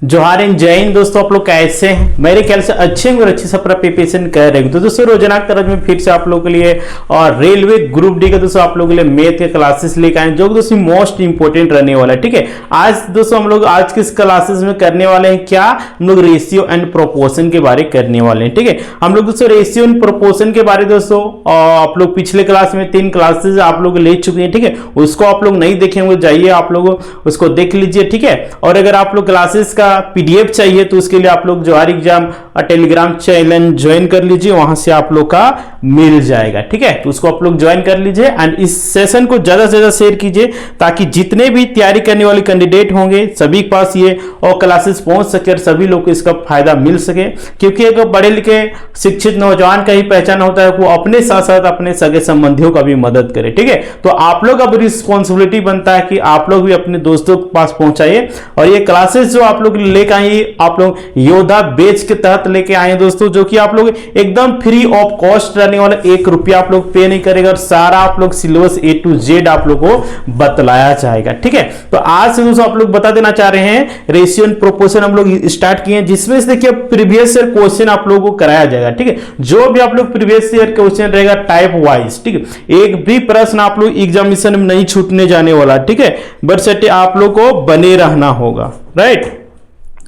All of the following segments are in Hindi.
जोहार एंड जय हिंद दोस्तों, आप लोग कैसे हैं? मेरे ख्याल से अच्छे होंगे और अच्छे से अपना प्रिपरेशन कर रहे हैं। तो दोस्तों रोजाना की तरह में फिर से आप लोगों के लिए और रेलवे ग्रुप डी का दोस्तों आप लोगों के लिए मैथ के क्लासेस लेकर आए जो दोस्तों मोस्ट इंपोर्टेंट रहने वाला है। ठीक है, आज दोस्तों हम लोग आज के इस क्लासेस में करने वाले हैं क्या, हम लोग रेशियो एंड प्रोपोर्शन के बारे करने वाले हैं। ठीक है, हम लोग दोस्तों रेशियो एंड प्रोपोर्शन के बारे दोस्तों आप लोग पिछले क्लास में 3 क्लासेस आप लोग ले चुके हैं। ठीक है, उसको आप लोग नहीं देखे होंगे, जाइए आप लोग उसको देख लीजिए। ठीक है, और अगर आप लोग क्लासेस का पीडीएफ चाहिए तो उसके लिए आप लोग जोहार एग्जाम टेलीग्राम चैनल ज्वाइन कर लीजिए, वहां से आप लोग का मिल जाएगा। ठीक है, तो उसको आप लोग ज्वाइन कर लीजिए एंड इस सेशन को ज्यादा से ज्यादा शेयर कीजिए ताकि जितने भी तैयारी करने वाले कैंडिडेट होंगे सभी के पास ये और क्लासेस पहुंच सके और सभी लोग को इसका फायदा मिल सके। क्योंकि एक पढ़े लिखे शिक्षित नौजवान का ही पहचान होता है वो अपने साथ साथ अपने सगे संबंधियों का भी मदद करे। ठीक है, तो आप लोग अब रिस्पॉन्सिबिलिटी बनता है कि आप लोग भी अपने दोस्तों के पास पहुंचाइए। और ये क्लासेस जो आप लोग लेकर आइए, आप लोग योद्धा बैच के तहत लेके आए दोस्तों, जो कि आप लोग एकदम फ्री ऑफ कॉस्ट रहने वाला, 1 रुपया आप लोग पे नहीं करेगा और सारा आप लोग सिलेबस A to Z आप लोग को बतलाया जाएगा। ठीक है, तो आज से दोस्तों आप लोग बता देना चाह रहे हैं रेशियो एंड प्रोपोर्शन हम लोग स्टार्ट किए हैं, जिसमें से देखिए प्रीवियस ईयर क्वेश्चन आप लोगों को कराया जाएगा। ठीक है, जो भी आप लोग प्रीवियस ईयर क्वेश्चन रहेगा टाइप वाइज। ठीक है, एक भी प्रश्न आप लोग एग्जामिनेशन में नहीं छूटने जाने वाला। ठीक है, बट आप लोग को बने रहना होगा। राइट,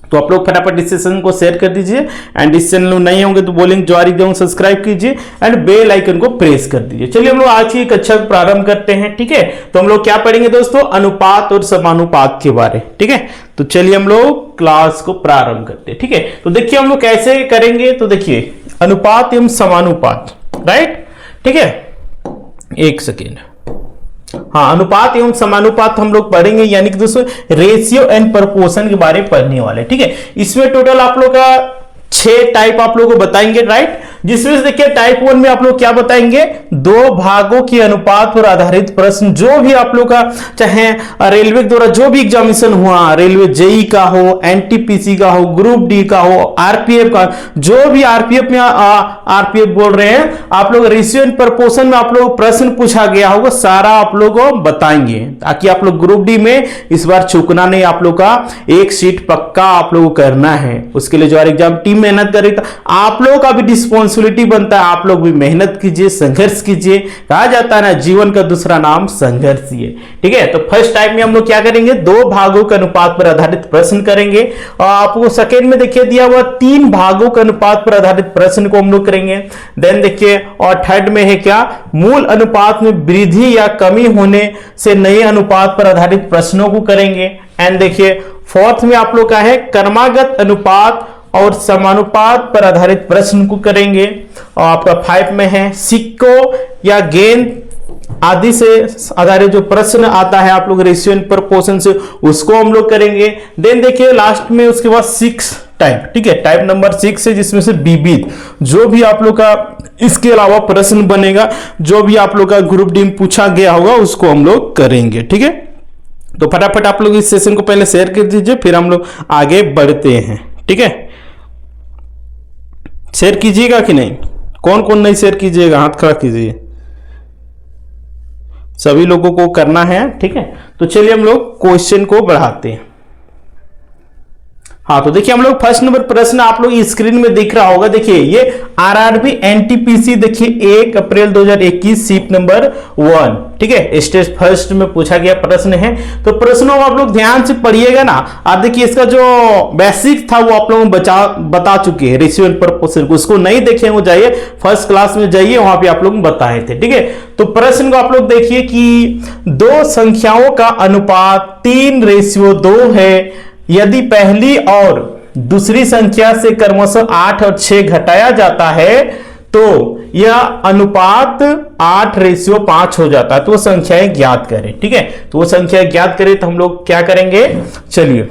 तो आप लोग फटाफट इस सेशन को शेयर कर दीजिए एंड इस चैनल में नए होंगे तो बोलेंगे जोहार एग्जाम सब्सक्राइब कीजिए एंड बेल आइकन को प्रेस कर दीजिए। चलिए हम लोग आज की कक्षा प्रारंभ करते हैं। ठीक है, तो हम लोग क्या पढ़ेंगे दोस्तों, अनुपात और समानुपात के बारे। ठीक है, तो चलिए हम लोग क्लास को प्रारंभ करते हैं। ठीक है, तो देखिए हम लोग कैसे करेंगे, तो देखिए अनुपात एवं समानुपात। राइट, ठीक है, एक सेकेंड। हाँ, अनुपात एवं समानुपात हम लोग पढ़ेंगे, यानी कि दोस्तों रेशियो एंड प्रोपोर्शन के बारे में पढ़ने वाले। ठीक है, इसमें टोटल आप लोग का 6 टाइप आप लोगों को बताएंगे। राइट, जिसमें से देखिए टाइप 1 में आप लोग क्या बताएंगे, 2 भागों के अनुपात पर आधारित प्रश्न। जो भी आप लोग का चाहे रेलवे द्वारा जो भी एग्जामिनेशन हुआ, रेलवे जेई का हो, एनटीपीसी का हो, ग्रुप डी का हो, आरपीएफ का, जो भी आरपीएफ में आरपीएफ बोल रहे हैं आप लोग, रेशियो एंड प्रोपोर्शन में आप लोग प्रश्न पूछा गया होगा, सारा आप लोग को बताएंगे ताकि आप लोग ग्रुप डी में इस बार चूकना नहीं। आप लोग का एक सीट पक्का आप लोग को करना है, उसके लिए जोहार एग्जाम टीम मेहनत करेगी। आप लोगों का भी रिस्पॉन्सिबिलिटी बनता है, आप लोग भी मेहनत कीजिए, संघर्ष कीजिए। कहा जाता है ना, जीवन का दूसरा नाम संघर्ष ही है। ठीक है, तो फर्स्ट टाइप में हम लोग क्या करेंगे, 2 भागों के अनुपात पर आधारित प्रश्न करेंगे। और आपको सेकेंड में देखिए दिया हुआ 3 भागों के अनुपात पर आधारित प्रश्न को हम लोग करेंगे। देन देखिए, और थर्ड में है क्या, मूल अनुपात में वृद्धि या कमी होने से नए अनुपात पर आधारित प्रश्नों को करेंगे। एंड देखिए फोर्थ में आप लोग का है क्रमागत अनुपात और समानुपात पर आधारित प्रश्न को करेंगे। और आपका 5 में है सिक्कों या गेंद आदि से आधारित जो प्रश्न आता है आप लोग रेशियो एंड प्रोपोर्शन से, उसको हम लोग करेंगे। देन देखिए लास्ट में उसके बाद 6 टाइप। ठीक है, टाइप नंबर 6 है, जिसमें से विविध जो भी आप लोग का इसके अलावा प्रश्न बनेगा, जो भी आप लोग का ग्रुप डी में पूछा गया होगा उसको हम लोग करेंगे। ठीक है, तो फटाफट आप लोग इस सेशन को पहले शेयर कर दीजिए, फिर हम लोग आगे बढ़ते हैं। ठीक है, शेयर कीजिएगा कि नहीं, कौन कौन नहीं शेयर कीजिएगा, हाथ खड़ा कीजिए, सभी लोगों को करना है। ठीक है, तो चलिए हम लोग क्वेश्चन को बढ़ाते हैं। हाँ, तो देखिए हम लोग फर्स्ट नंबर प्रश्न आप लोग स्क्रीन में दिख रहा होगा। देखिए ये आरआरबी एनटीपीसी, देखिए 1 अप्रैल 2021 सीट नंबर 1। ठीक है, स्टेज फर्स्ट में पूछा गया प्रश्न है। तो प्रश्नों आप लोग ध्यान से पढ़िएगा ना। आप देखिए इसका जो बेसिक था वो आप लोगों को बता चुके हैं, रेशियो एंड प्रोपोर्शन। उसको नहीं देखे वो जाइए फर्स्ट क्लास में जाइए, वहां पे आप लोग बताए थे। ठीक है, तो प्रश्न को आप लोग देखिए कि 2 संख्याओं का अनुपात 3:2 है। यदि पहली और दूसरी संख्या से क्रमशः 8 और 6 घटाया जाता है तो यह अनुपात 8:5 हो जाता है। तो वो संख्याएं ज्ञात करें। ठीक है, तो वो संख्या ज्ञात करें तो हम लोग क्या करेंगे, चलिए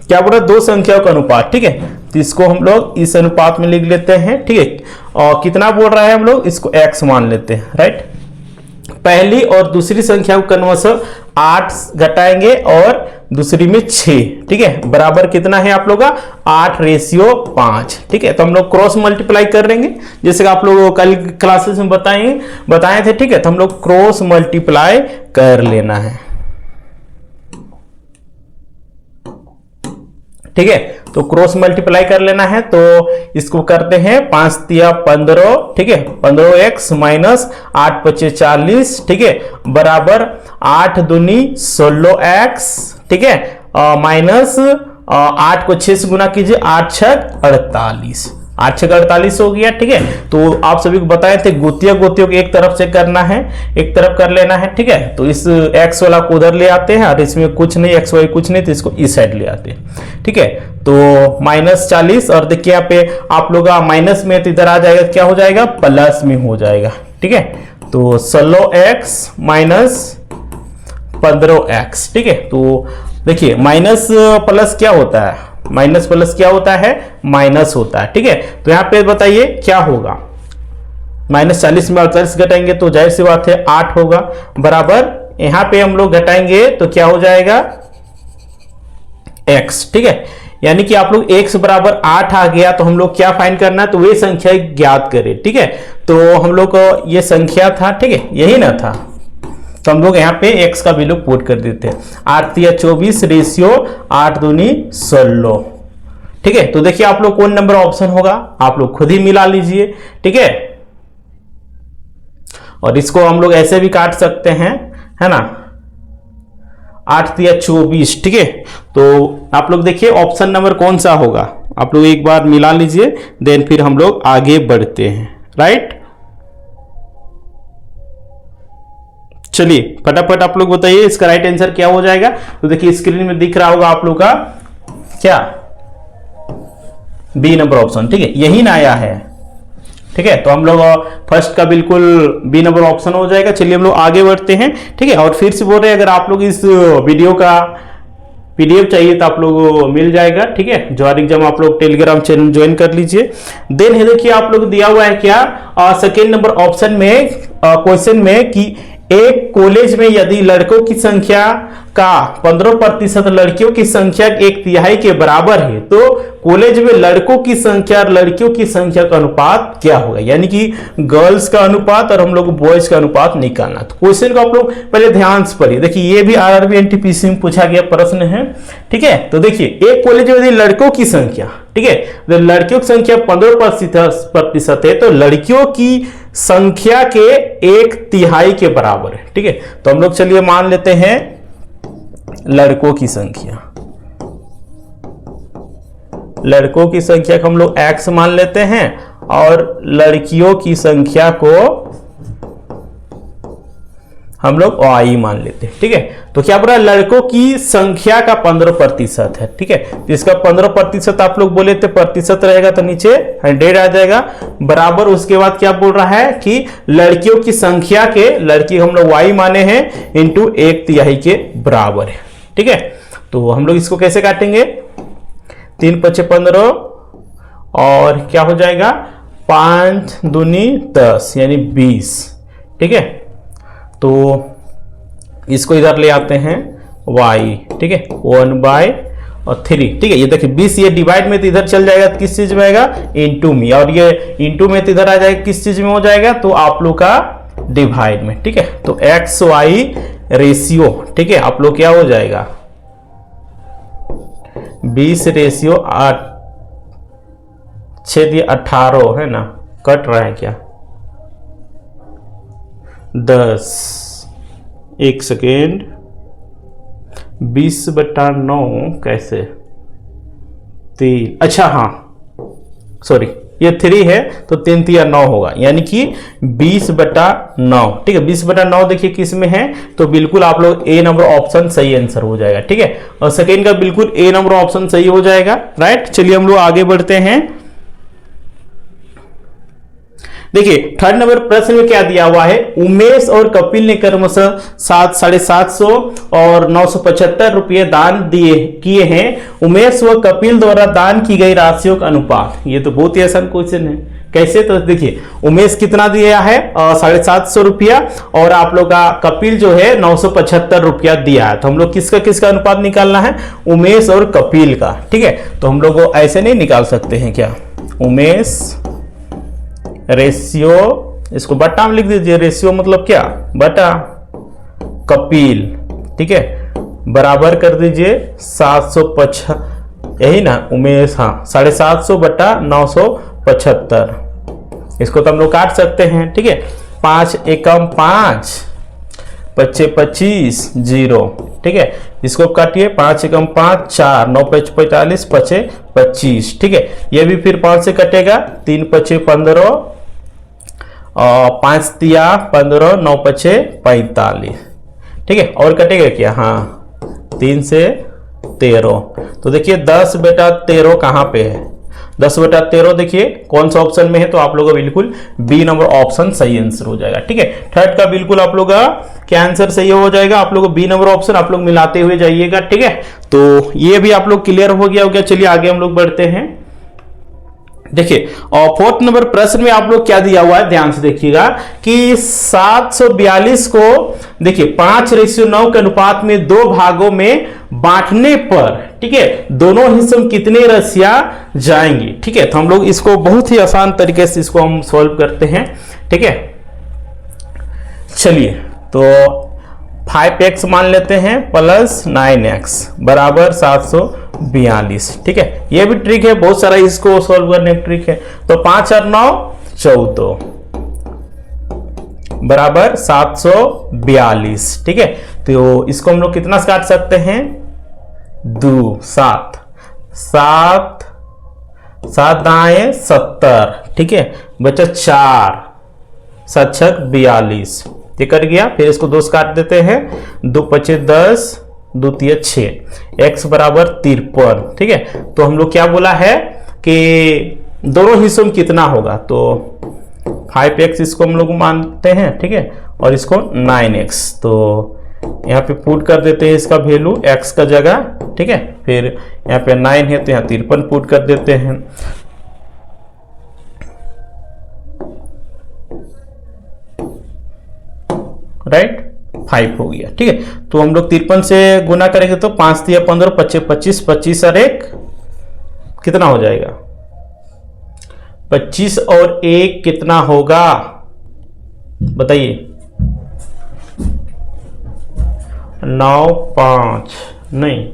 क्या बोल रहा है, 2 संख्याओं का अनुपात। ठीक है, तो इसको हम लोग इस अनुपात में लिख लेते हैं। ठीक है, और कितना बोल रहा है हम लोग, इसको x मान लेते हैं। राइट, पहली और दूसरी संख्या को क्रमशः 8 घटाएंगे और दूसरी में 6। ठीक है, बराबर कितना है आप लोग का 8:5। ठीक है, तो हम लोग क्रॉस मल्टीप्लाई कर लेंगे, जैसे आप लोग कल क्लासेस में बताए थे। ठीक है, तो हम लोग क्रॉस मल्टीप्लाई कर लेना है। ठीक है। तो क्रॉस मल्टीप्लाई कर लेना है, तो इसको करते हैं 5 तिया 15, ठीक है, 15x माइनस 8 पचे 40, ठीक है, बराबर 8 दूनी 16x, ठीक है, माइनस 8 को 6 से गुना कीजिए, 8 छक 48, 8 छक 48 हो गया, ठीक है। तो आप सभी को बताए थे गोतियों को एक तरफ से करना है, एक तरफ कर लेना है, ठीक है। तो इस x वाला को उधर ले आते हैं और इसमें कुछ नहीं, x y कुछ नहीं, तो इसको इस साइड ले आते हैं, ठीक है। तो माइनस 40 और देखिए यहाँ पे आप लोग माइनस में तो इधर आ जाएगा, क्या हो जाएगा, प्लस में हो जाएगा, ठीक है। तो 16x माइनस 15x, ठीक है। तो देखिए माइनस प्लस क्या होता है, माइनस प्लस क्या होता है, माइनस होता है, ठीक है। तो यहां पे बताइए क्या होगा, माइनस 40 में 48 घटाएंगे तो जाहिर सी बात है 8 होगा, बराबर यहां पे हम लोग घटाएंगे तो क्या हो जाएगा, x, ठीक है। यानी कि आप लोग x बराबर 8 आ गया, तो हम लोग क्या फाइंड करना है, तो वे संख्या ज्ञात करें, ठीक है। तो हम लोग को ये संख्या था, ठीक है, यही ना था, तो हम लोग यहाँ पे x का वैल्यू पुट कर देते हैं, 8 तिया 24 रेशियो 8 दूनी 16, ठीक है। तो देखिए आप लोग कौन नंबर ऑप्शन होगा, आप लोग खुद ही मिला लीजिए, ठीक है। और इसको हम लोग ऐसे भी काट सकते हैं, है ना, 8 तिया 24, ठीक है। तो आप लोग देखिए ऑप्शन नंबर कौन सा होगा, आप लोग एक बार मिला लीजिए, देन फिर हम लोग आगे बढ़ते हैं, राइट। चलिए फटाफट आप लोग बताइए इसका राइट आंसर क्या हो जाएगा। तो देखिए स्क्रीन में दिख रहा होगा आप लोग का क्या, बी नंबर ऑप्शन, ठीक है, यही ना आया है, ठीक है। तो हम लोग फर्स्ट का बिल्कुल बी नंबर ऑप्शन हो जाएगा। चलिए हम लोग आगे बढ़ते हैं, ठीक है। और फिर से बोल रहे हैं, अगर आप लोग इस वीडियो का पीडीएफ चाहिए तो आप लोगों को मिल जाएगा, ठीक है। जवाहर एग्जाम आप लोग टेलीग्राम चैनल ज्वाइन कर लीजिए। देन है देखिए आप लोग दिया हुआ है क्या, सेकेंड नंबर ऑप्शन में क्वेश्चन में कि एक कॉलेज में यदि लड़कों की संख्या का 15% लड़कियों की संख्या 1/3 के बराबर है, तो कॉलेज में लड़कों की संख्या और लड़कियों की संख्या का अनुपात क्या होगा, यानी कि गर्ल्स का अनुपात और हम लोग बॉयज का अनुपात निकालना। तो क्वेश्चन को आप लोग पहले ध्यान से पढ़िए, देखिए ये भी आरआरबी एनटीपीसी में पूछा गया प्रश्न है, ठीक है। तो देखिए एक कॉलेज में यदि लड़कों की संख्या, ठीक है, तो लड़कियों की संख्या 15% है, तो लड़कियों की संख्या के 1/3 के बराबर है, ठीक है। तो हम लोग चलिए मान लेते हैं लड़कों की संख्या, लड़कों की संख्या को हम लोग x मान लेते हैं और लड़कियों की संख्या को हम लोग y मान लेते हैं, ठीक है। तो क्या बोला, लड़कों की संख्या का 15% है, ठीक है। तो इसका 15% आप लोग बोले थे प्रतिशत रहेगा तो नीचे 100 आ जाएगा, बराबर उसके बाद क्या बोल रहा है कि लड़कियों की संख्या के, लड़की हम लोग y माने हैं, इंटू 1/3 के बराबर है, ठीक है। तो हम लोग इसको कैसे काटेंगे, 3 पचे 15 और क्या हो जाएगा, 5 दूनी 10 यानी 20, ठीक है। तो इसको इधर ले आते हैं y, ठीक है, 1/3, ठीक है। ये देखिए 20 ये डिवाइड में तो इधर चल जाएगा, तो किस चीज में आएगा, इनटू में, और ये इनटू में तो इधर आ जाएगा, किस चीज में हो जाएगा, तो आप लोग का डिवाइड में, ठीक है। तो एक्स वाई रेशियो, ठीक है, आप लोग क्या हो जाएगा, 20 रेशियो 8 6 18 है ना, कट रहा है क्या, 10, एक सेकेंड, 20/9 कैसे, 3, अच्छा हाँ सॉरी ये 3 है तो 3 तिया 9 होगा, यानी कि 20/9, ठीक है। 20/9 देखिए किस में है, तो बिल्कुल आप लोग ए नंबर ऑप्शन सही आंसर हो जाएगा, ठीक है। और सेकेंड का बिल्कुल ए नंबर ऑप्शन सही हो जाएगा, राइट। चलिए हम लोग आगे बढ़ते हैं। देखिए थर्ड नंबर प्रश्न में क्या दिया हुआ है, उमेश और कपिल ने क्रमशः 750 और 975 रुपये दान किए हैं। उमेश व कपिल द्वारा दान की गई राशियों का अनुपात, ये तो बहुत ही आसान क्वेश्चन है, कैसे, तो देखिए उमेश कितना दिया है, 750 रुपया, और आप लोग का कपिल जो है 975 रुपया दिया है। तो हम लोग किसका अनुपात निकालना है, उमेश और कपिल का, ठीक है। तो हम लोग ऐसे नहीं निकाल सकते हैं क्या, उमेश रेशियो, इसको बटा में लिख दीजिए, रेशियो मतलब क्या, बटा कपिल, ठीक है, बराबर कर दीजिए 750 यही ना उमेश, हाँ 750 बटा 975, इसको तो हम लोग काट सकते हैं। ठीक है, 5 एकम 5, 25 25 0। ठीक है, इसको काटिए, 5 एकम 5 4, 9 5 45, 25 25। ठीक है, ये भी फिर 5 से कटेगा, 3 25 15 और 5 तिया 15, 9 25 45। ठीक है, और कटेगा क्या, हाँ 3 से 13। तो देखिए 10 बटा 13 कहाँ पे है, 10 बटा 13 देखिए कौन सा ऑप्शन में है, तो आप लोगों का बिल्कुल बी नंबर ऑप्शन सही आंसर हो जाएगा। ठीक है, थर्ड का बिल्कुल आप लोग का क्या आंसर सही हो जाएगा, आप लोग बी नंबर ऑप्शन आप लोग मिलाते हुए जाइएगा। ठीक है, तो ये भी आप लोग क्लियर हो गया होगा। चलिए आगे हम लोग बढ़ते हैं। देखिए और फोर्थ नंबर प्रश्न में आप लोग क्या दिया हुआ है, ध्यान से देखिएगा कि 742 को देखिए 5:9 के अनुपात में 2 भागों में बांटने पर, ठीक है, दोनों हिस्सों में कितने रसिया जाएंगी। ठीक है, तो हम लोग इसको बहुत ही आसान तरीके से इसको हम सॉल्व करते हैं। ठीक है, चलिए तो 5x मान लेते हैं प्लस 9x बराबर 742। ठीक है, ये भी ट्रिक है, बहुत सारा इसको सॉल्व करने का ट्रिक है। तो 5 और 9 14 बराबर 742। ठीक है, तो इसको हम लोग कितना काट सकते हैं, 2 7 7 7 दाएं 70। ठीक है, बचा 4 7 छक 42, ये कट गया। फिर इसको 2 से काट देते हैं, 2 5 10, 2 3 6, x बराबर 53। ठीक है, तो हम लोग क्या बोला है कि दोनों हिस्सों में कितना होगा, तो 5x इसको हम लोग मानते हैं। ठीक है, और इसको 9x, तो यहाँ पे पुट कर देते हैं इसका वैल्यू x का जगह। ठीक है, फिर यहाँ पे 9 है तो यहाँ 53 पुट कर देते हैं। राइट, 5 हो गया। ठीक है, तो हम लोग 53 से गुना करेंगे तो 5 तिया 15, 25 25, 25 और 1 कितना हो जाएगा, 25 और 1 कितना होगा बताइए, 9 5 नहीं,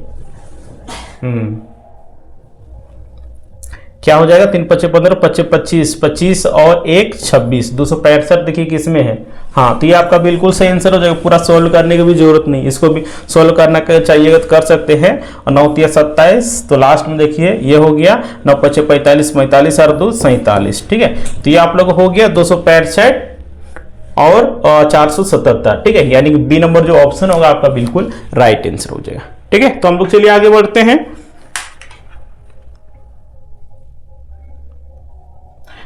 क्या हो जाएगा, 3 5 15, 25 25, 25 और 1 26, 265 देखिए किसमें है। हाँ, तो ये आपका बिल्कुल सही आंसर हो जाएगा, पूरा सोल्व करने की भी जरूरत नहीं, इसको भी सोल्व करना चाहिएगा तो कर सकते हैं। और 9 3 27, तो लास्ट में देखिए ये हो गया 9 5 45, 45 और 2 47। ठीक है, तो ये आप लोग हो गया 265 और 477। ठीक है, यानी कि बी नंबर जो ऑप्शन होगा आपका बिल्कुल राइट आंसर हो जाएगा। ठीक है, तो हम लोग चलिए आगे बढ़ते हैं।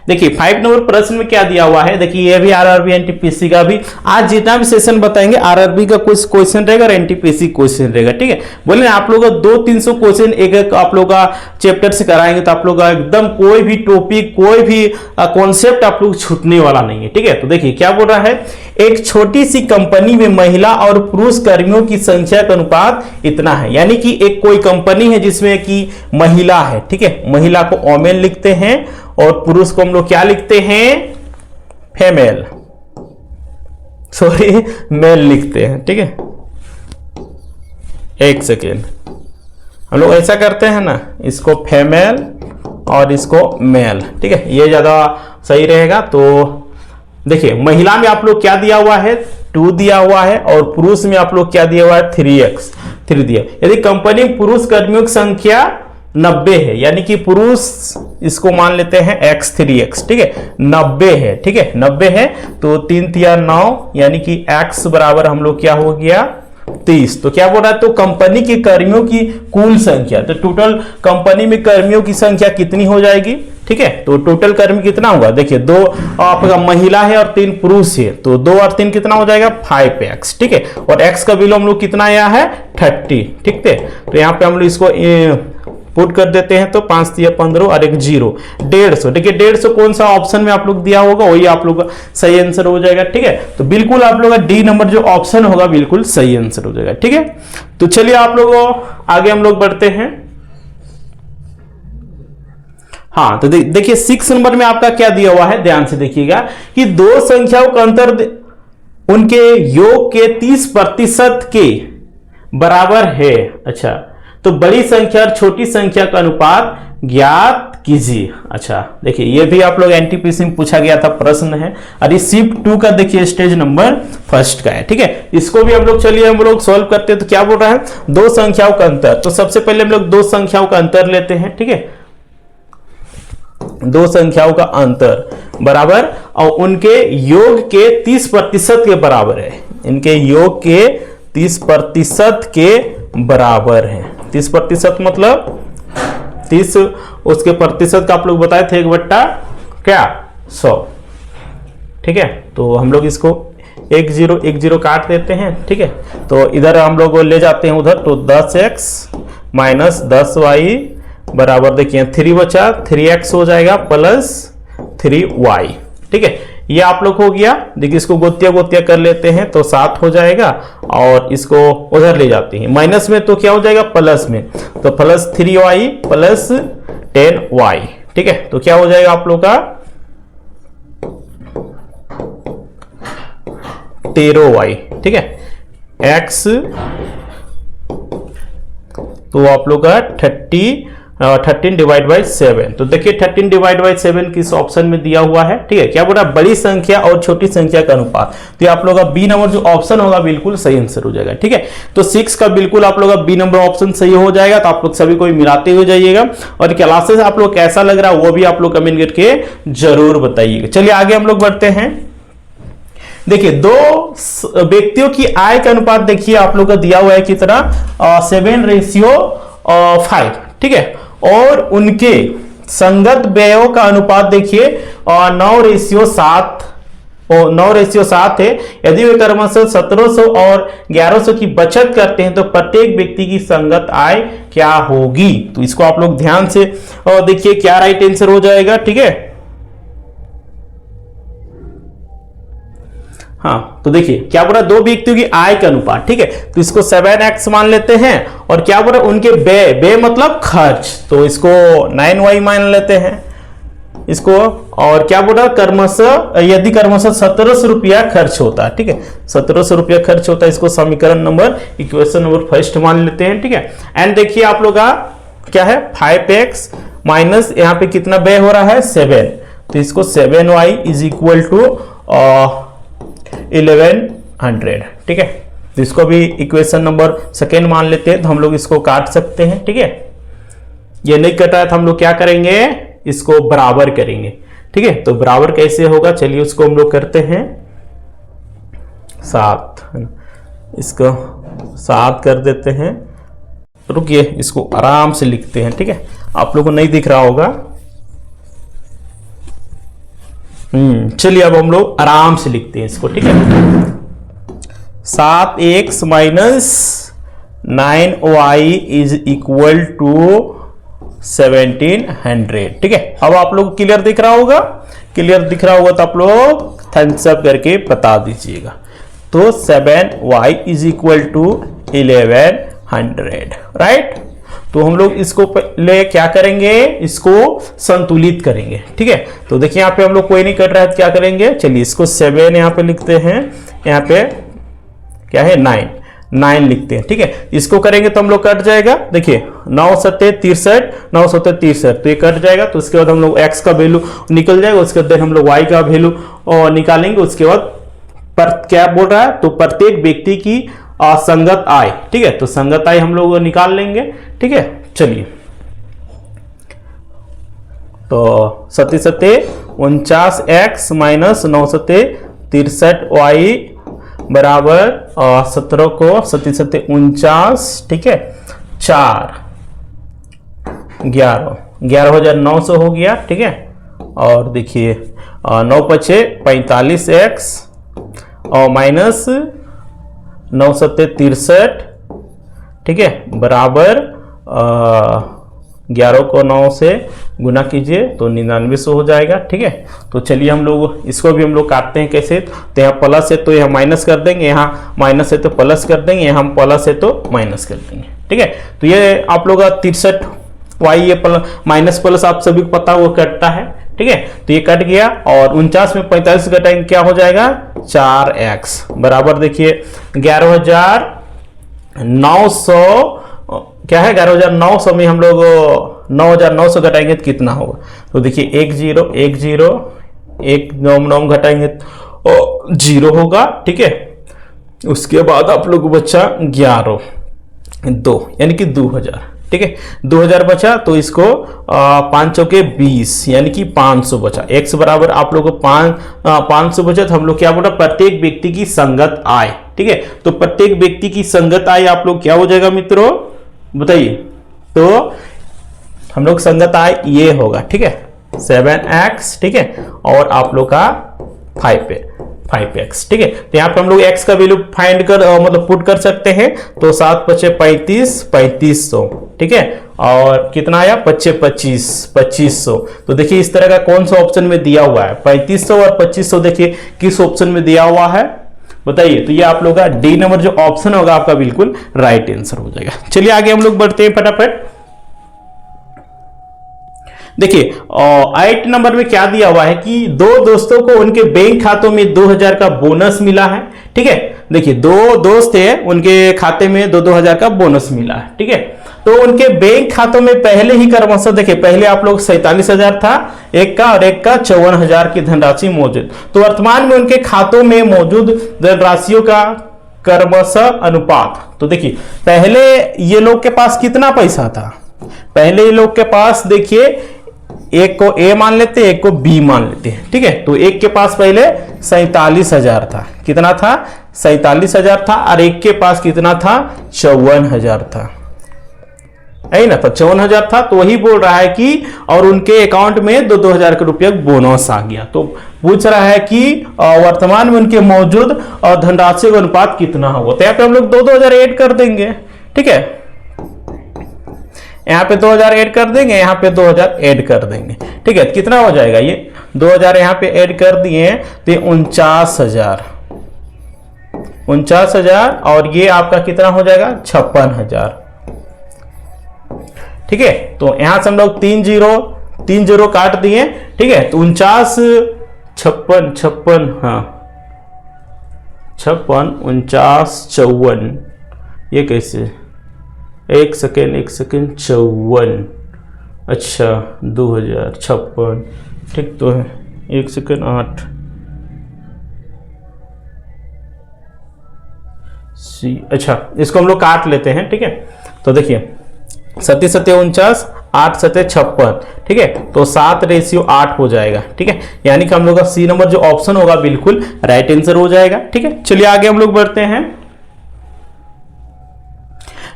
देखिए 5 नंबर प्रश्न में क्या दिया हुआ है, देखिए ये भी आरआरबी एनटीपीसी का भी आज जितना भी सेशन बताएंगे आरआरबी का कुछ क्वेश्चन रहेगा और एनटीपीसी क्वेश्चन रहेगा। ठीक है, बोले आप लोग 200-300 क्वेश्चन एक आप लोग का चैप्टर से कराएंगे, तो आप लोग का एकदम कोई भी टॉपिक कोई भी कॉन्सेप्ट आप लोग छूटने वाला नहीं है। ठीक है, तो देखिए क्या बोल रहा है, एक छोटी सी कंपनी में महिला और पुरुष कर्मियों की संख्या का अनुपात इतना है, यानी कि एक कोई कंपनी है जिसमें कि महिला है। ठीक है, महिला को ओमेन लिखते हैं और पुरुष को हम लोग क्या लिखते हैं, फेमेल, सॉरी मेल लिखते हैं। ठीक है, एक सेकेंड, हम लोग ऐसा करते हैं ना, इसको फेमेल और इसको मेल। ठीक है, ये ज्यादा सही रहेगा। तो देखिए महिला में आप लोग क्या दिया हुआ है, 2 दिया हुआ है, और पुरुष में आप लोग क्या दिया हुआ है, 3 दिया। यदि कंपनी में पुरुष कर्मियों की संख्या 90 है, यानी कि पुरुष इसको मान लेते हैं x3x। ठीक है, 90 है। ठीक है, 90 है तो 3 तिया 9, यानी कि x बराबर हम लोग क्या हो गया 30। तो क्या बोल रहा है, तो कंपनी के कर्मियों की कुल संख्या, तो टोटल कंपनी में कर्मियों की संख्या कितनी हो जाएगी। ठीक है, तो टोटल कर्मी कितना होगा, देखिए 2 आपका महिला है और 3 पुरुष है, तो 2 और 3 कितना हो जाएगा 5x। ठीक है, और x का वैल्यू हम लोग कितना आया है 30। ठीक है, तो यहाँ पे हम लोग इसको पुट कर देते हैं, तो 5 तिया 15 और 1 0, 150। देखिए 150 कौन सा ऑप्शन में आप लोग दिया होगा वही आप लोग का सही आंसर हो जाएगा। ठीक है, तो बिल्कुल आप लोग का डी नंबर जो ऑप्शन होगा बिल्कुल सही आंसर हो जाएगा। ठीक है, तो चलिए आप लोगों आगे हम लोग बढ़ते हैं। हाँ, तो देखिए 6 नंबर में आपका क्या दिया हुआ है, ध्यान से देखिएगा कि 2 संख्याओं का अंतर उनके योग के 30% के बराबर है। अच्छा, तो बड़ी संख्या और छोटी संख्या का अनुपात ज्ञात कीजिए। अच्छा देखिए, ये भी आप लोग एनटीपीसी में पूछा गया था, प्रश्न है। और इस शिफ्ट 2 का देखिए स्टेज नंबर फर्स्ट का है, ठीक है। इसको भी हम लोग चलिए हम लोग सॉल्व करते हैं। तो क्या बोल रहा है, दो संख्याओं का अंतर। तो सबसे पहले हम लोग दो संख्याओं का अंतर लेते हैं, ठीक है। दो संख्याओं का अंतर बराबर और उनके योग के 30% के बराबर है। इनके योग के 30% के बराबर है। 30% मतलब 30 उसके प्रतिशत का आप लोग बताए थे 1/100, ठीक है। तो हम लोग इसको 1 0 काट देते हैं, ठीक है। तो इधर हम लोग ले जाते हैं उधर, तो 10x माइनस 10y बराबर देखिए 3 बचा, 3x हो जाएगा प्लस 3y, ठीक है। ये आप लोग हो गया। देखिए इसको गोतिया कर लेते हैं तो 7 हो जाएगा और इसको उधर ले जाते हैं माइनस में, तो क्या हो जाएगा प्लस में, तो प्लस 3y प्लस 10y, ठीक है। तो क्या हो जाएगा आप लोग का 13y, ठीक है। x तो आप लोग का 13 डिवाइड बाई 7। तो देखिए 13 डिवाइड बाई 7 किस ऑप्शन में दिया हुआ है, ठीक है। क्या बोल रहा है, बड़ी संख्या और छोटी संख्या का अनुपात। तो आप लोग का बी नंबर जो ऑप्शन होगा बिल्कुल सही आंसर हो जाएगा, ठीक है। तो 6 का बिल्कुल आप लोग का बी नंबर ऑप्शन सही हो जाएगा। तो आप लोग सभी को मिलाते हुए जाइएगा और क्लासेस आप लोग कैसा लग रहा है वो भी आप लोग कमेंट करके जरूर बताइएगा। चलिए आगे हम लोग बढ़ते हैं। देखिए दो व्यक्तियों की आय का अनुपात देखिए आप लोग का दिया हुआ है कितना, 7:5, ठीक है। और उनके संगत व्ययों का अनुपात देखिए 9:7 है। यदि वे क्रमशः 1700 और 1100 की बचत करते हैं तो प्रत्येक व्यक्ति की संगत आय क्या होगी। तो इसको आप लोग ध्यान से देखिए क्या राइट आंसर हो जाएगा, ठीक है। हाँ तो देखिए क्या बोला, दो व्यक्तियों की आय का अनुपात, ठीक है। तो इसको 7x मान लेते हैं और क्या बोला उनके व्यय मतलब खर्च, तो इसको 9y मान लेते हैं इसको। और क्या बोला क्रमशः, यदि क्रमशः 1700 रुपया खर्च होता है, ठीक है। 1700 रुपया खर्च होता है, इसको समीकरण नंबर इक्वेशन नंबर फर्स्ट मान लेते हैं, ठीक है। एंड देखिए आप लोग का क्या है 5x माइनस यहाँ पे कितना व्यय हो रहा है 7, तो इसको 7y इज इक्वल टू 1100, ठीक है। तो इसको भी इक्वेशन नंबर सेकेंड मान लेते हैं, तो हम लोग इसको काट सकते हैं, ठीक है। ये नहीं कट रहा है तो हम लोग क्या करेंगे, इसको बराबर करेंगे, ठीक है। तो बराबर कैसे होगा, चलिए उसको हम लोग करते हैं 7, इसको 7 कर देते हैं। रुकिए इसको आराम से लिखते हैं, ठीक है। आप लोगों को नहीं दिख रहा होगा, चलिए अब हम लोग आराम से लिखते हैं इसको, ठीक है। 7x minus 9y is equal to 1700, ठीक है। अब आप लोग क्लियर दिख रहा होगा, क्लियर दिख रहा होगा तो आप लोग थम्स अप करके बता दीजिएगा। तो 7y is equal to 1100, right. तो हम लोग इसको पहले क्या करेंगे, इसको संतुलित करेंगे, ठीक है। तो देखिए यहाँ पे हम लोग कोई नहीं कर रहा है तो क्या करेंगे, चलिए इसको 7 यहाँ पे लिखते हैं, यहाँ पे क्या है 9 लिखते हैं, ठीक है। इसको करेंगे तो हम लोग कट जाएगा, देखिए 9 सत्ते 63, 9 सत्ते 63, तो ये कट जाएगा। तो उसके बाद हम लोग x का वैल्यू निकल जाएगा, उसके बाद हम लोग y का वैल्यू निकालेंगे। उसके बाद क्या बोल रहा है, तो प्रत्येक व्यक्ति की संगत आय, ठीक है। तो संगत आय हम लोग निकाल लेंगे, ठीक है। चलिए तो 7×7 माइनस 9×63y बराबर 17 को 7×7 ठीक है 4 11,900 हो गया, ठीक है। और देखिए 9×5 = 45x और माइनस 9×7 ठीक है बराबर 11 को 9 से गुना कीजिए तो 9900 हो जाएगा, ठीक है। तो चलिए हम लोग इसको भी हम लोग काटते हैं कैसे, तो यहाँ प्लस है तो यहाँ माइनस कर देंगे, यहाँ माइनस है तो प्लस कर देंगे, यहाँ प्लस है तो माइनस कर देंगे, ठीक है। तो ये आप लोग 63 वाई ये माइनस प्लस आप सभी को पता वो कटता है, ठीक है। तो ये कट गया और 49 में 45 घटाएंगे क्या हो जाएगा 4x बराबर देखिए 11,900 क्या है 11,900 में हम लोग 9,900 घटाएंगे तो कितना होगा? तो देखिए 1 0 1 0 1 9 9 घटाएंगे तो 0 होगा, ठीक है। उसके बाद आप लोग को बचा 11 2 यानी कि 2000, ठीक है। 2000 बचा तो इसको 5 चौके 20 यानी कि 500 बचा। x बराबर आप लोग को 500 बचा। तो हम लोग क्या बोला, प्रत्येक व्यक्ति की संगत आय, ठीक है। तो प्रत्येक व्यक्ति की संगत आय आप लोग क्या हो जाएगा मित्रों, बताइए। तो हम लोग संगत आय ये होगा, ठीक है, 7x, ठीक है, और आप लोग का 5x, ठीक है। तो यहाँ पे हम लोग x का वैल्यू फाइंड कर मतलब पुट कर सकते हैं। तो 7 पचे 35 3500, ठीक है, और कितना आया 25 2500। तो देखिए इस तरह का कौन सा ऑप्शन में दिया हुआ है, 3500 और 2500, देखिए किस ऑप्शन में दिया हुआ है बताइए। तो ये आप लोग का डी नंबर जो ऑप्शन होगा आपका बिल्कुल राइट आंसर हो जाएगा। चलिए आगे हम लोग बढ़ते हैं फटाफट। देखिए 8 नंबर में क्या दिया हुआ है कि दो दोस्तों को उनके बैंक खातों में 2000 का बोनस मिला है, ठीक है। देखिए दो दोस्त हैं, उनके खाते में 2-2000 का बोनस मिला है, ठीक है। तो उनके बैंक खातों में पहले ही क्रमशः, देखिए पहले आप लोग 47,000 था एक का, और एक का 54,000 की धनराशि मौजूद। तो वर्तमान में उनके खातों में मौजूद धनराशियों का क्रमशः अनुपात। तो देखिए पहले ये लोग के पास कितना पैसा था, पहले ये लोग के पास देखिए एक को ए मान लेते हैं, एक को बी मान लेते हैं, ठीक है। तो एक के पास पहले 47,000 था, कितना था 47,000 था, और एक के पास कितना था 54,000 था, है ना। तो 54,000 था, तो वही बोल रहा है कि और उनके अकाउंट में 2-2 का रुपया बोनस आ गया। तो पूछ रहा है कि वर्तमान में उनके मौजूद और धनराशि का अनुपात कितना होगा। तो यहाँ पे हम लोग 2-2 ऐड कर देंगे, ठीक है। यहाँ पे 2000 ऐड कर देंगे, यहाँ पे 2000 ऐड कर देंगे, ठीक है। कितना हो जाएगा ये 2000 यहाँ पे ऐड कर दिए तो 49,000 और ये आपका कितना हो जाएगा 56,000, ठीक है। तो यहां से हम लोग 3 0 काट दिए, ठीक है। तो 49 56 हाँ 56 49 54, ये कैसे, एक सेकेंड 54, अच्छा 2056, ठीक तो है, एक सेकेंड 8 सी, अच्छा इसको हम लोग काट लेते हैं, ठीक है। तो देखिए 7 7 49 8 7 56, ठीक है। तो 7:8 हो जाएगा, ठीक है। यानी कि हम लोग का सी नंबर जो ऑप्शन होगा बिल्कुल राइट आंसर हो जाएगा, ठीक है। चलिए आगे हम लोग बढ़ते हैं।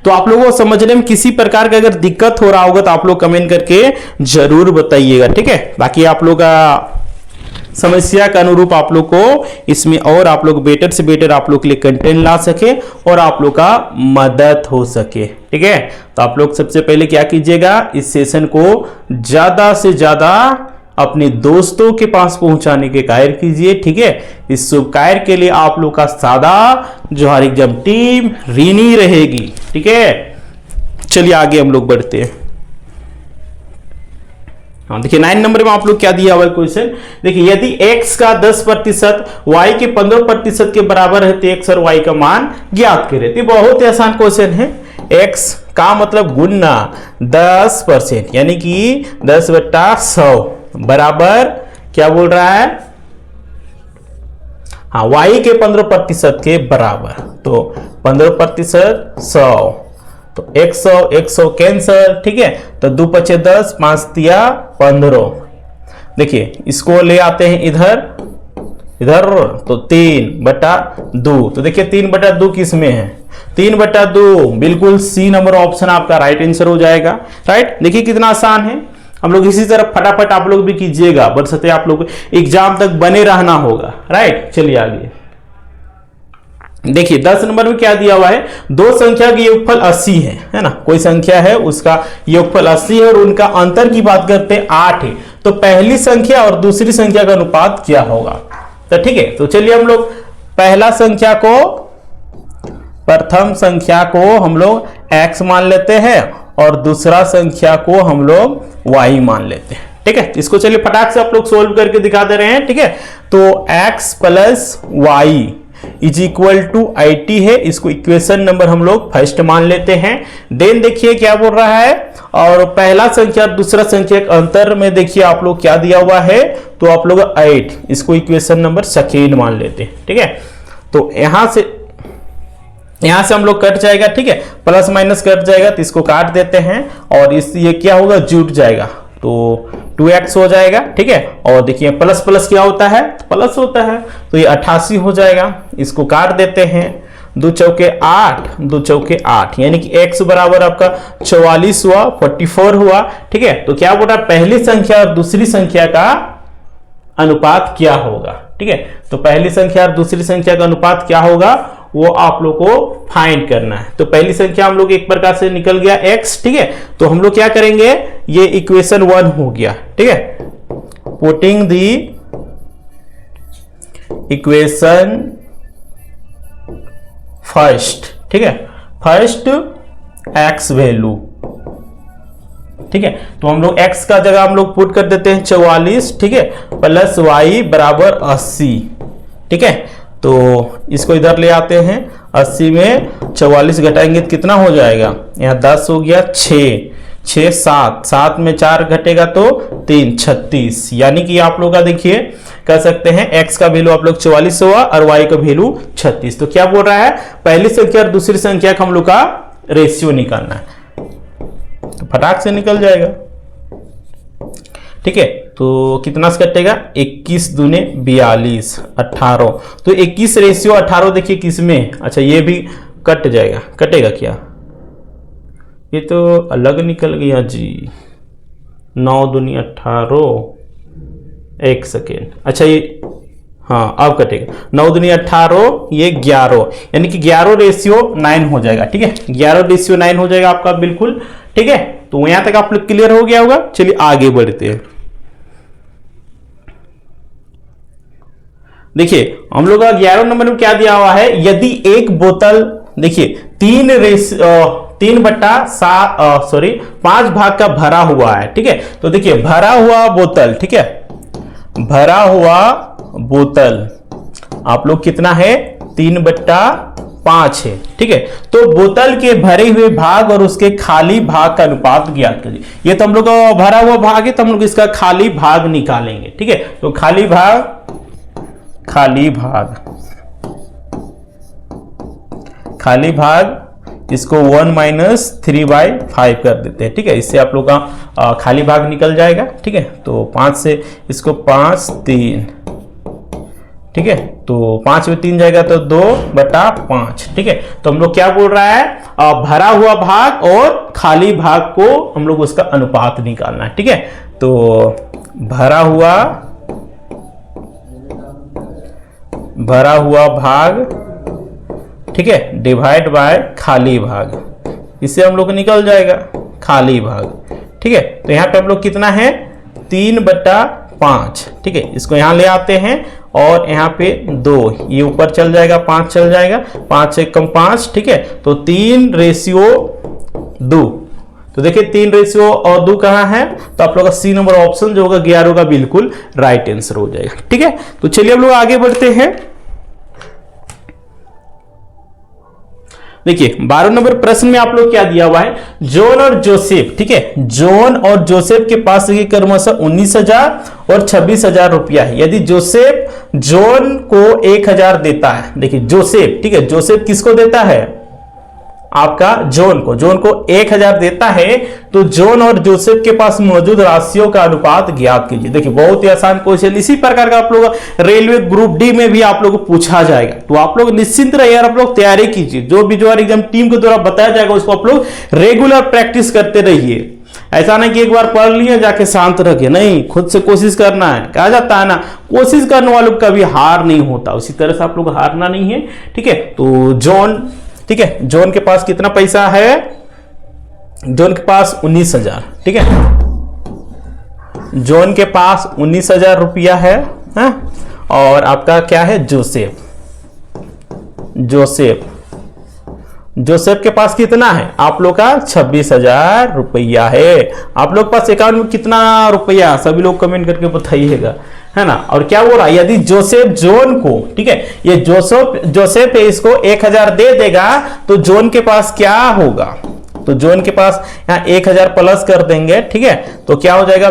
तो आप लोगों को समझने में किसी प्रकार का अगर दिक्कत हो रहा होगा तो आप लोग कमेंट करके जरूर बताइएगा, ठीक है। बाकी आप लोग का समस्या के अनुरूप आप लोग को इसमें और आप लोग बेटर से बेटर आप लोग के लिए कंटेंट ला सके और आप लोग का मदद हो सके, ठीक है। तो आप लोग सबसे पहले क्या कीजिएगा, इस सेशन को ज्यादा से ज्यादा अपने दोस्तों के पास पहुंचाने के कार्य कीजिए, ठीक है। इस शुभ कार्य के लिए आप लोग का सादा जोहार एग्जाम टीम ऋणी रहेगी, ठीक है। चलिए आगे हम लोग बढ़ते हैं। हाँ देखिए 9 नंबर में आप लोग क्या दिया हुआ क्वेश्चन, देखिए यदि x का 10% y के 15% के बराबर है तो x और y का मान ज्ञात करें। तो बहुत ही आसान क्वेश्चन है। x का मतलब गुना 10% यानी कि 10/100 बराबर क्या बोल रहा है, हाँ y के 15% के बराबर। तो 15% 100, तो 100 कैंसल, ठीक है। तो 2 पचे 10 5 तिया 15। देखिए इसको ले आते हैं इधर तो 3/2। तो देखिए 3/2 किस में है, 3/2 बिल्कुल सी नंबर ऑप्शन आपका राइट आंसर हो जाएगा, राइट। देखिए कितना आसान है। हम लोग इसी तरह फटाफट आप लोग भी कीजिएगा, बशर्ते आप लोग एग्जाम तक बने रहना होगा, राइट। चलिए आगे देखिए 10 नंबर में क्या दिया हुआ है, दो संख्या का योगफल 80 है ना। कोई संख्या है उसका योगफल 80 है और उनका अंतर की बात करते हैं 8 है। तो पहली संख्या और दूसरी संख्या का अनुपात क्या होगा, तो ठीक है। तो चलिए हम लोग प्रथम संख्या को हम लोग x मान लेते हैं और दूसरा संख्या को हम लोग y मान लेते हैं, ठीक है। इसको चलिए फटाक से आप लोग सोल्व करके दिखा दे रहे हैं, ठीक है। तो x + y is equal to IT है, इसको इक्वेशन नंबर हम लोग फर्स्ट मान लेते हैं। देन देखिए क्या बोल रहा है, और पहला संख्या और दूसरा संख्या के अंतर में देखिए आप लोग क्या दिया हुआ है, तो आप लोग 8, इसको इक्वेशन नंबर सेकेंड मान लेते हैं। ठीक है, तो यहां से हम लोग कट जाएगा। ठीक है, प्लस माइनस कट जाएगा तो इसको काट देते हैं, और ये क्या होगा, जुट जाएगा तो 2x हो जाएगा। ठीक है, और देखिए प्लस प्लस क्या होता है, प्लस होता है, तो ये 88 हो जाएगा। इसको काट देते हैं, 2 चौके 8, 2 चौके 8, यानी कि x बराबर आपका 44 हुआ, 44 हुआ। ठीक है, तो क्या बोल रहा है, पहली संख्या और दूसरी संख्या का अनुपात क्या होगा। ठीक है, तो पहली संख्या और दूसरी संख्या का अनुपात क्या होगा, वो आप लोग को फाइंड करना है। तो पहली संख्या हम लोग एक प्रकार से निकल गया x। ठीक है, तो हम लोग क्या करेंगे, ये इक्वेशन 1 हो गया। ठीक है, पुटिंग दी इक्वेशन फर्स्ट। ठीक है, फर्स्ट x वैल्यू। ठीक है, तो हम लोग x का जगह हम लोग पुट कर देते हैं 44। ठीक है, प्लस y बराबर 80। ठीक है, तो इसको इधर ले आते हैं, 80 में 44 घटाएंगे तो कितना हो जाएगा, यहाँ 10 हो गया, 6 7, 7 में 4 घटेगा तो 3, 36। यानी कि आप लोग का देखिए कह सकते हैं x का वैल्यू आप लोग 44 हुआ और y का वैल्यू 36। तो क्या बोल रहा है, पहली संख्या और दूसरी संख्या का हम लोग का रेशियो निकालना है, तो फटाक से निकल जाएगा। ठीक है, तो कितना से कटेगा, 21 दूने 42, 18। तो 21 रेशियो 18 देखिए किस में, अच्छा ये भी कट जाएगा, कटेगा क्या, ये तो अलग निकल गया जी, 9 दूनी 18, 1 सेकेंड, अच्छा ये हाँ अब कटेगा, 9 दूनी 18, ये 11, यानी कि 11 रेशियो 9 हो जाएगा। ठीक है, 11 रेशियो 9 हो जाएगा आपका बिल्कुल। ठीक है, तो यहां तक आप लोग क्लियर हो गया होगा। चलिए आगे बढ़ते हैं। देखिए हम लोग का 11 नंबर में क्या दिया हुआ है, यदि एक बोतल देखिए 5 भाग का भरा हुआ है। ठीक है, तो देखिए भरा हुआ बोतल, ठीक है, भरा हुआ बोतल आप लोग कितना है, 3/5 है। ठीक है, तो बोतल के भरे हुए भाग और उसके खाली भाग का अनुपात ज्ञात कीजिए। ये तो हम लोग का भरा हुआ भाग है, तो हम लोग इसका खाली भाग निकालेंगे। ठीक है, तो खाली भाग इसको 1 - 3/5 कर देते हैं। ठीक है, इससे आप लोग का खाली भाग निकल जाएगा। ठीक है, तो 5 से इसको 5 3, ठीक है, तो 5 में 3 जाएगा तो 2/5। ठीक है, तो हम लोग क्या बोल रहा है, भरा हुआ भाग और खाली भाग को हम लोग उसका अनुपात निकालना है। ठीक है, तो भरा हुआ भाग, ठीक है, डिवाइड बाय खाली भाग, इससे हम लोग निकल जाएगा खाली भाग। ठीक है, तो यहाँ पे हम लोग कितना है, 3/5। ठीक है, इसको यहाँ ले आते हैं और यहाँ पे 2, ये ऊपर चल जाएगा, 5 चल जाएगा, 5 से कम 5। ठीक है, तो 3/2। तो देखिए 3/2 कहाँ है, तो आप लोग का सी नंबर ऑप्शन जो होगा 11 का बिल्कुल राइट आंसर हो जाएगा। ठीक है, तो चलिए हम लोग आगे बढ़ते हैं। देखिए 12 नंबर प्रश्न में आप लोग क्या दिया हुआ है, जॉन और जोसेफ। ठीक है, जॉन और जोसेफ के पास क्रमशः 19,000 और 26,000 रुपया है। यदि जोसेफ जॉन को 1,000 देता है, देखिए जोसेफ, ठीक है, जोसेफ किसको देता है, आपका जॉन को 1,000 देता है, तो जॉन और जोसेफ के पास मौजूद राशियों का अनुपात ज्ञात कीजिए। देखिए बहुत ही आसान क्वेश्चन, इसी प्रकार का आप लोग रेलवे ग्रुप डी में भी आप लोग को पूछा जाएगा, तो आप लोग निश्चिंत रहिए, आप लोग तैयारी कीजिए। जो भी जो एग्जाम टीम के द्वारा बताया जाएगा उसको आप लोग रेगुलर प्रैक्टिस करते रहिए। ऐसा नहीं कि एक बार पढ़ लिया जाके शांत रखे, नहीं, खुद से कोशिश करना है। कहा जाता है ना, कोशिश करने वालों को कभी हार नहीं होता, उसी तरह से आप लोग हारना नहीं है। ठीक है, तो जॉन, ठीक है, जॉन के पास कितना पैसा है, जॉन के पास 19,000। ठीक है, जॉन के पास 19,000 रुपया है, और आपका क्या है, जोसेफ जोसेफ के पास कितना है आप लोग का 26,000 रुपया है। आप लोग के पास अकाउंट में कितना रुपया, सभी लोग कमेंट करके बताइएगा, है ना। और क्या हो रहा है, यदि जोसेफ जॉन को, ठीक है, ये जोसेफ है, इसको 1,000 दे देगा तो जॉन के पास क्या होगा, तो जॉन के पास यहाँ 1,000 प्लस कर देंगे, ठीक है, तो क्या हो जाएगा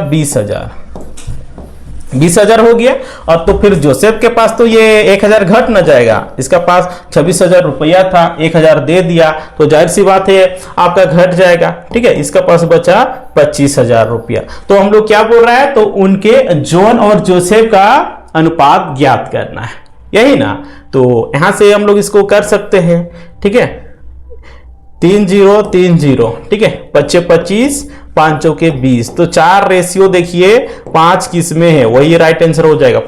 20,000 हो गया। और तो फिर जोसेफ के पास तो ये 1,000 घट न जाएगा, इसका पास 26,000 रुपया था, 1,000 दे दिया तो जाहिर सी बात है आपका घट जाएगा, ठीक है। इसका पास बचा 25,000 रुपया। तो हम लोग क्या बोल रहा है, तो उनके जॉन और जोसेफ का अनुपात ज्ञात करना है, यही ना। तो यहां से हम लोग इसको कर सकते हैं, ठीक है, 3030, ठीक है, 25 5 के 20, तो 4 रेशियो देखिए 5 किस में है, वही राइट आंसर हो जाएगा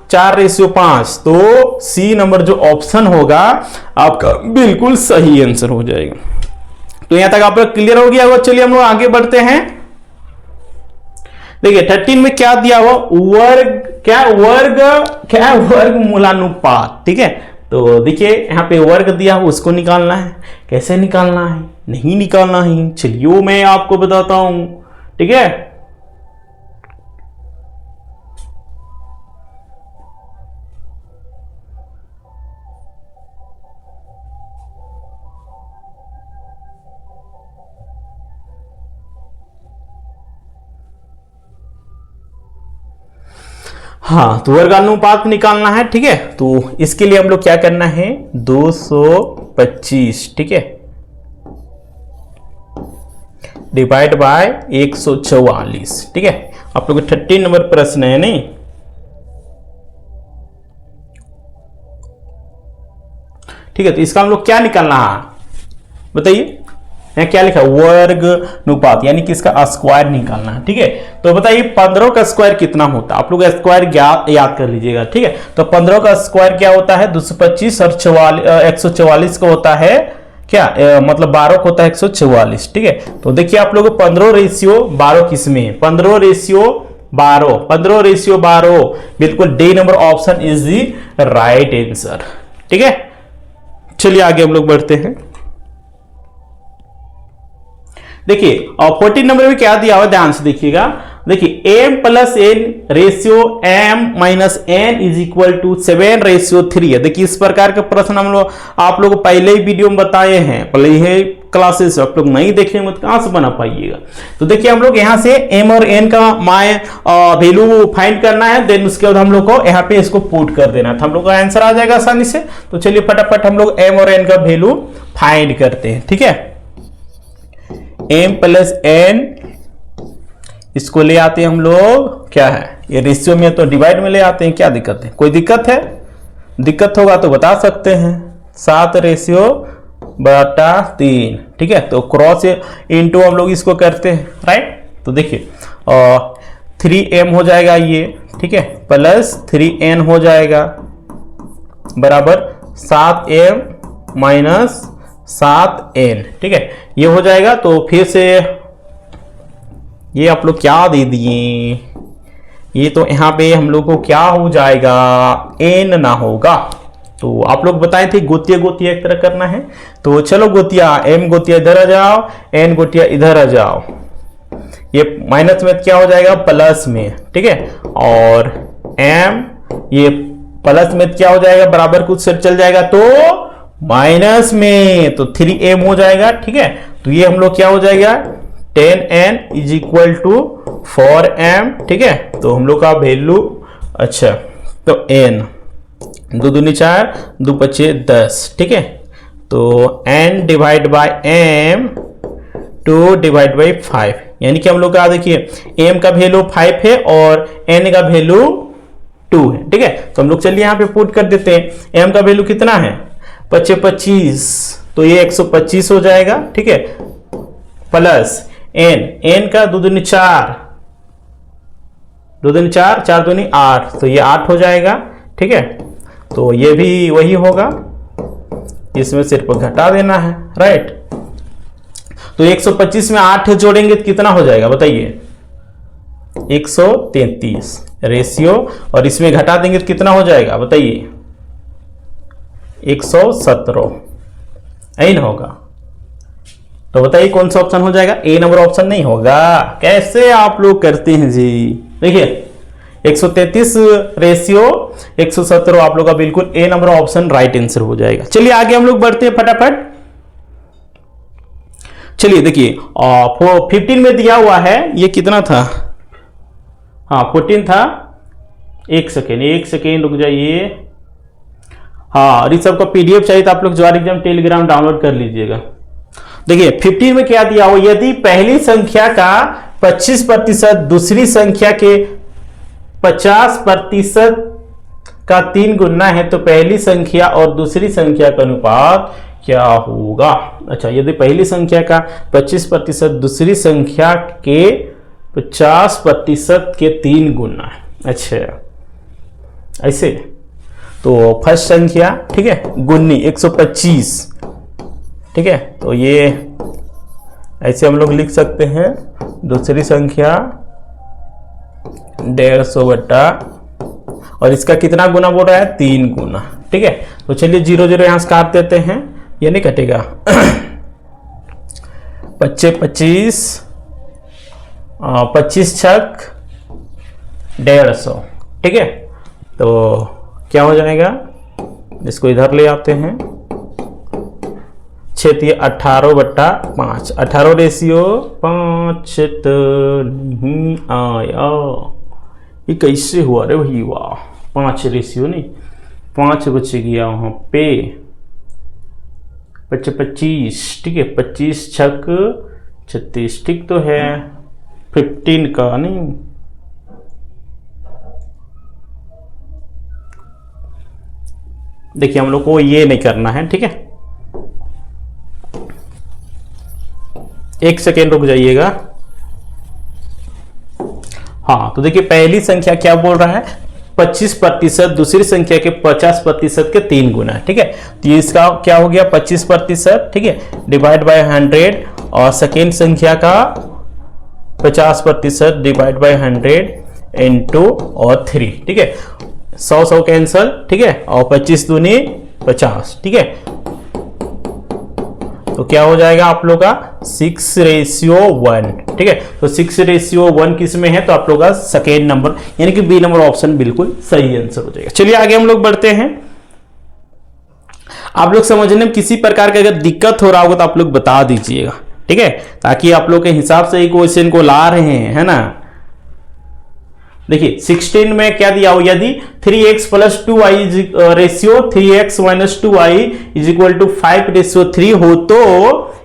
4:5, तो सी नंबर जो ऑप्शन होगा आपका बिल्कुल सही आंसर हो जाएगा। तो यहां तक आप लोग क्लियर हो गया होगा। चलिए हम लोग आगे बढ़ते हैं। देखिए 13 में क्या दिया हुआ, वर्ग मूलानुपात, ठीक है। तो देखिए यहाँ पे वर्ग दिया हो, उसको निकालना है। कैसे निकालना है, नहीं निकालना है, चलिए मैं आपको बताता हूं, ठीक है। हाँ, तो वर्गानुपात निकालना है, ठीक है। तो इसके लिए हम लोग क्या करना है, 225, ठीक है, डिवाइड बाय 144, ठीक है। आप लोग 13 नंबर प्रश्न है नहीं, ठीक है। तो इसका हम लोग क्या निकालना है बताइए, यहाँ क्या लिखा, वर्ग अनुपात, यानी कि इसका स्क्वायर निकालना है, ठीक है। तो बताइए 15 का स्क्वायर कितना होता है, आप लोग स्क्वायर याद कर लीजिएगा, ठीक है। तो 15 का स्क्वायर क्या होता है, 225, और 144 का होता है क्या, मतलब 12 का होता है 144, ठीक है। तो देखिए आप लोग 15:12 किस में है, 15:12, बिल्कुल D number option is the right answer, ठीक है। चलिए आगे हम लोग बढ़ते हैं। देखिए 14 नंबर में क्या दिया हुआ, ध्यान से देखिएगा। देखिए m + n ratio m - n = 7:3 है। देखिए इस प्रकार के प्रश्न हम लोग आप लोग पहले ही वीडियो में बताए हैं, पहले ही क्लासेस आप लोग नहीं देखेंगे तो कहां से बना पाइएगा। तो देखिए हम लोग यहां से m और n का वैल्यू फाइंड करना है, देन उसके बाद हम लोग को यहाँ पे इसको पुट कर देना था, हम लोग का आंसर आ जाएगा आसानी से। तो चलिए फटाफट हम लोग m और n का वैल्यू फाइंड करते हैं, ठीक है। m + n, इसको ले आते हैं हम लोग, क्या है ये रेशियो में, तो डिवाइड में ले आते हैं, क्या दिक्कत है, कोई दिक्कत है, दिक्कत होगा तो बता सकते हैं। 7:3, ठीक है। तो क्रॉस इंटू हम लोग इसको करते हैं, राइट। तो देखिए 3m हो जाएगा ये, ठीक है, प्लस 3n हो जाएगा बराबर 7m - 7n, ठीक है, ये हो जाएगा। तो फिर से ये आप लोग क्या दे दिए, ये तो यहाँ पे हम लोग को क्या हो जाएगा, n ना होगा। तो आप लोग बताए थे गोतिया एक तरह करना है, तो चलो गोतिया, m गोतिया इधर आ जाओ, n गोतिया इधर आ जाओ, ये माइनस में क्या हो जाएगा, प्लस में, ठीक है। और m ये प्लस में क्या हो जाएगा, बराबर कुछ से चल जाएगा तो माइनस में, तो 3m हो जाएगा, ठीक है। तो ये हम लोग क्या हो जाएगा, 10n = 4m, ठीक है। तो हम लोग का वैल्यू, अच्छा, तो n 2 दूनी 4, 2 5 10, ठीक है। तो n divide by m 2 divide by 5, यानी कि हम लोग का देखिए m का वैल्यू 5 है और n का वैल्यू 2 है, ठीक है। तो हम लोग चलिए यहाँ पे पुट कर देते हैं, m का वैल्यू कितना है 25, तो ये 125 हो जाएगा, ठीक है, प्लस n का 2 दूनी 4, 2 दूनी 4, 4 दूनी 8, तो ये 8 हो जाएगा, ठीक है। तो ये भी वही होगा, इसमें सिर्फ घटा देना है, राइट। तो 125 में 8 जोड़ेंगे तो कितना हो जाएगा बताइए, 133 रेशियो, और इसमें घटा देंगे तो कितना हो जाएगा बताइए, 117, n होगा। तो बताइए कौन सा ऑप्शन हो जाएगा? ए नंबर ऑप्शन नहीं होगा। कैसे आप लोग करते हैं जी? देखिए 133 रेशियो 117 आप लोग का बिल्कुल ए नंबर ऑप्शन राइट आंसर हो जाएगा। चलिए आगे हम लोग बढ़ते हैं फटाफट। चलिए देखिए 15 में दिया हुआ है, ये कितना था? हाँ 14 था। एक सेकेंड रुक जाइए। हाँ, और इस सबका पीडीएफ चाहिए तो आप लोग ज्वार एग्जाम टेलीग्राम डाउनलोड कर लीजिएगा। देखिए 15 में क्या दिया हो, यदि पहली संख्या का 25% दूसरी संख्या के 50% का 3 गुना है तो पहली संख्या और दूसरी संख्या का अनुपात क्या होगा? अच्छा, यदि पहली संख्या का 25% दूसरी संख्या के 50% के 3 गुना है। अच्छा ऐसे, तो फर्स्ट संख्या ठीक है गुन्नी 125, ठीक है, तो ये ऐसे हम लोग लिख सकते हैं। दूसरी संख्या 150 बटा, और इसका कितना गुना बोल रहा है? 3 गुना, ठीक है। तो चलिए 0 0 यहां से काट देते हैं, ये नहीं कटेगा। 25 25 छक 150, ठीक है। तो क्या हो जाएगा? इसको इधर ले आते हैं। 6 18 बटा 5, 18 रेशियो 5 तो नहीं आया। ये कैसे हुआ रे भाई? वाह, 5 रेशियो नहीं, 5 बच गया वहां पे। 25, ठीक है, 25 छक 36, ठीक तो है। 15 का नहीं, देखिए हम लोग को ये नहीं करना है, ठीक है। एक सेकेंड रुक जाइएगा। हाँ, तो देखिए पहली संख्या क्या बोल रहा है? 25% दूसरी संख्या के 50% के 3 गुना, ठीक है। तो इसका क्या हो गया? 25%, ठीक है, डिवाइड बाय 100, और सेकेंड संख्या का 50% डिवाइड बाय 100 इंटू और 3, ठीक है। 100 कैंसल, ठीक है, और 25 दूनी 50, ठीक है। तो क्या हो जाएगा आप लोग का? 6:1, ठीक है। तो 6:1 किस में है? तो आप लोग का सेकेंड नंबर यानी कि बी नंबर ऑप्शन बिल्कुल सही आंसर हो जाएगा। चलिए आगे हम लोग बढ़ते हैं। आप लोग समझने में किसी प्रकार का अगर दिक्कत हो रहा होगा तो आप लोग बता दीजिएगा, ठीक है, ताकि आप लोग के हिसाब से ही क्वेश्चन को ला रहे हैं, है ना। देखिए 16 में क्या दिया हो? यदि 3x + 2y ratio 3x - 2y = 5:3 हो तो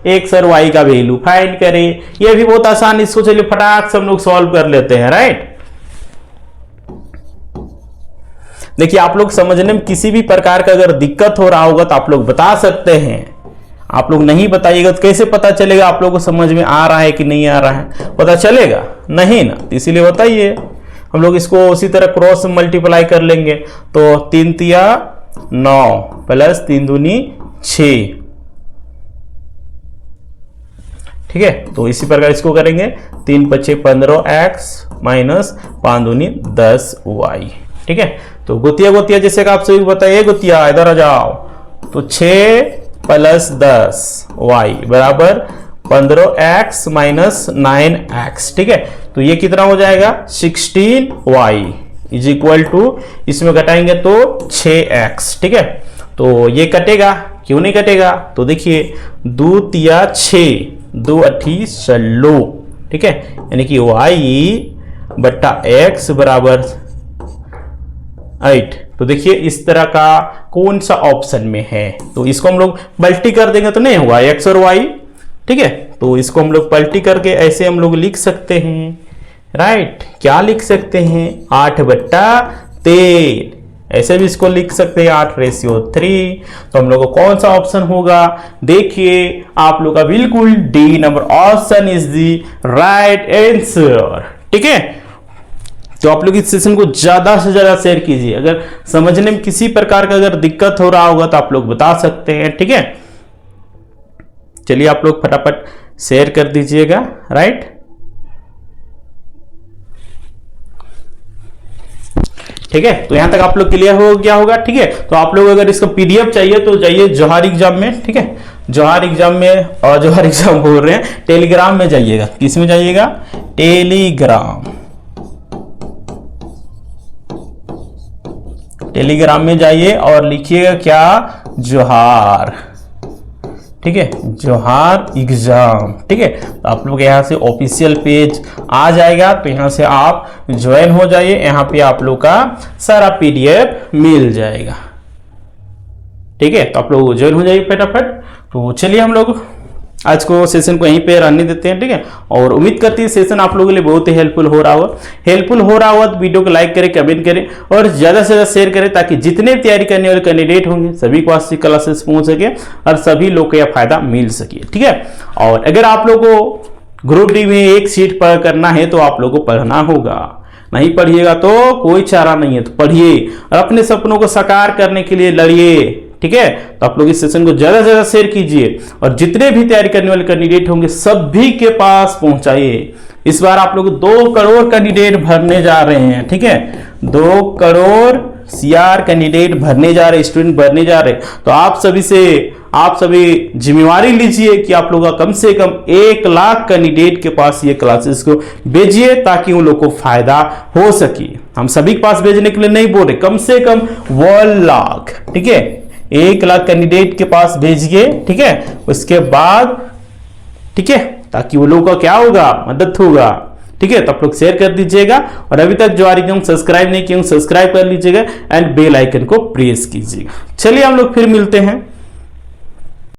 x और y का वैल्यू फाइंड करें। ये भी बहुत आसान, इसको चलिए फटाक से हम लोग सॉल्व कर लेते हैं, राइट। देखिए आप लोग समझने में किसी भी प्रकार का अगर दिक्कत हो रहा होगा तो आप लोग बता सकते हैं। आप लोग नहीं बताइएगा तो कैसे पता चलेगा आप लोगों को समझ में आ रहा है कि नहीं आ रहा है? पता चलेगा नहीं ना, इसीलिए बताइए। हम लोग इसको उसी तरह क्रॉस मल्टीप्लाई कर लेंगे, तो 3 तिया 9 प्लस 3 दूनी 6, ठीक है। तो इसी प्रकार इसको करेंगे 3 × 5 = 15x माइनस 5 दूनी 10y, ठीक है। तो गोतिया जैसे कि आप सभी बताइए, गोतिया इधर आ जाओ। तो 6 + 10y बराबर 15x माइनस 9x, ठीक है। तो ये कितना हो जाएगा? 16y = इसमें घटाएंगे तो 6x, ठीक है। तो ये कटेगा, क्यों नहीं कटेगा? तो देखिए 2 तिया 6, 2 8 16, ठीक है, यानी कि y बटा x बराबर 8। तो देखिए इस तरह का कौन सा ऑप्शन में है? तो इसको हम लोग मल्टी कर देंगे तो नहीं होगा x और y, ठीक है। तो इसको हम लोग पलटी करके ऐसे हम लोग लिख सकते हैं, राइट। क्या लिख सकते हैं? 8/13, ऐसे भी इसको लिख सकते हैं 8:3। तो हम लोग को कौन सा ऑप्शन होगा? देखिए आप लोग का बिल्कुल D number option is the right answer, ठीक है। तो आप लोग इस सेशन को ज्यादा से ज्यादा शेयर कीजिए। अगर समझने में किसी प्रकार का अगर दिक्कत हो रहा होगा तो आप लोग बता सकते हैं, ठीक है। चलिए आप लोग फटाफट शेयर कर दीजिएगा, राइट। ठीक है, तो यहां तक आप लोग क्लियर हो गया होगा, ठीक है। तो आप लोग अगर इसका पीडीएफ चाहिए तो जाइए जोहार एग्जाम में, ठीक है। जवाहर एग्जाम में, और जवाहर एग्जाम बोल रहे हैं, टेलीग्राम में जाइएगा। किस में जाइएगा? टेलीग्राम। टेलीग्राम में जाइए और लिखिएगा क्या? जोहार। ठीक है, जोहार एग्जाम। ठीक है, तो आप लोग यहाँ से ऑफिशियल पेज आ जाएगा, तो यहाँ से आप ज्वाइन हो जाइए। यहाँ पे आप लोग का सारा पीडीएफ मिल जाएगा। ठीक है, तो आप लोग ज्वाइन हो जाइए फटाफट। तो चलिए हम लोग आज को सेशन को यहीं पे रहने देते हैं। ठीक है, और उम्मीद करती है सेशन आप लोगों के लिए बहुत ही हेल्पफुल हो रहा होगा। तो वीडियो को लाइक करें, कमेंट करें और ज्यादा से ज्यादा शेयर करें, ताकि जितने तैयारी करने वाले कैंडिडेट होंगे सभी को अच्छी क्लासेस पहुंच सके और सभी लोग को यह फायदा मिल सके। ठीक है, और अगर आप लोग को ग्रुप डी में एक सीट पर करना है तो आप लोग को पढ़ना होगा। नहीं पढ़िएगा तो कोई चारा नहीं है, तो पढ़िए और अपने सपनों को साकार करने के लिए लड़िए। ठीक है, तो आप लोग इस सेशन को ज्यादा से ज्यादा शेयर कीजिए और जितने भी तैयारी करने वाले कैंडिडेट होंगे सभी के पास पहुंचाइए। इस बार आप लोग 2 करोड़ कैंडिडेट भरने जा रहे हैं। ठीक है, 2 करोड़ सीआर कैंडिडेट भरने जा रहे, स्टूडेंट भरने जा रहे। तो आप सभी जिम्मेवारी लीजिए कि आप लोग का कम से कम 1 लाख कैंडिडेट के पास ये क्लासेस को भेजिए, ताकि उन लोग को फायदा हो सके। हम सभी के पास भेजने के लिए नहीं बोल रहे, कम से कम 1 लाख। ठीक है, 1 लाख कैंडिडेट के पास भेजिए। ठीक है, उसके बाद ठीक है, ताकि वो लोगों का क्या होगा? मदद होगा। ठीक है, तो आप लोग शेयर कर दीजिएगा और अभी तक जो सब्सक्राइब नहीं किए सब्सक्राइब कर लीजिएगा एंड बेल आइकन को प्रेस कीजिएगा। चलिए हम लोग फिर मिलते हैं।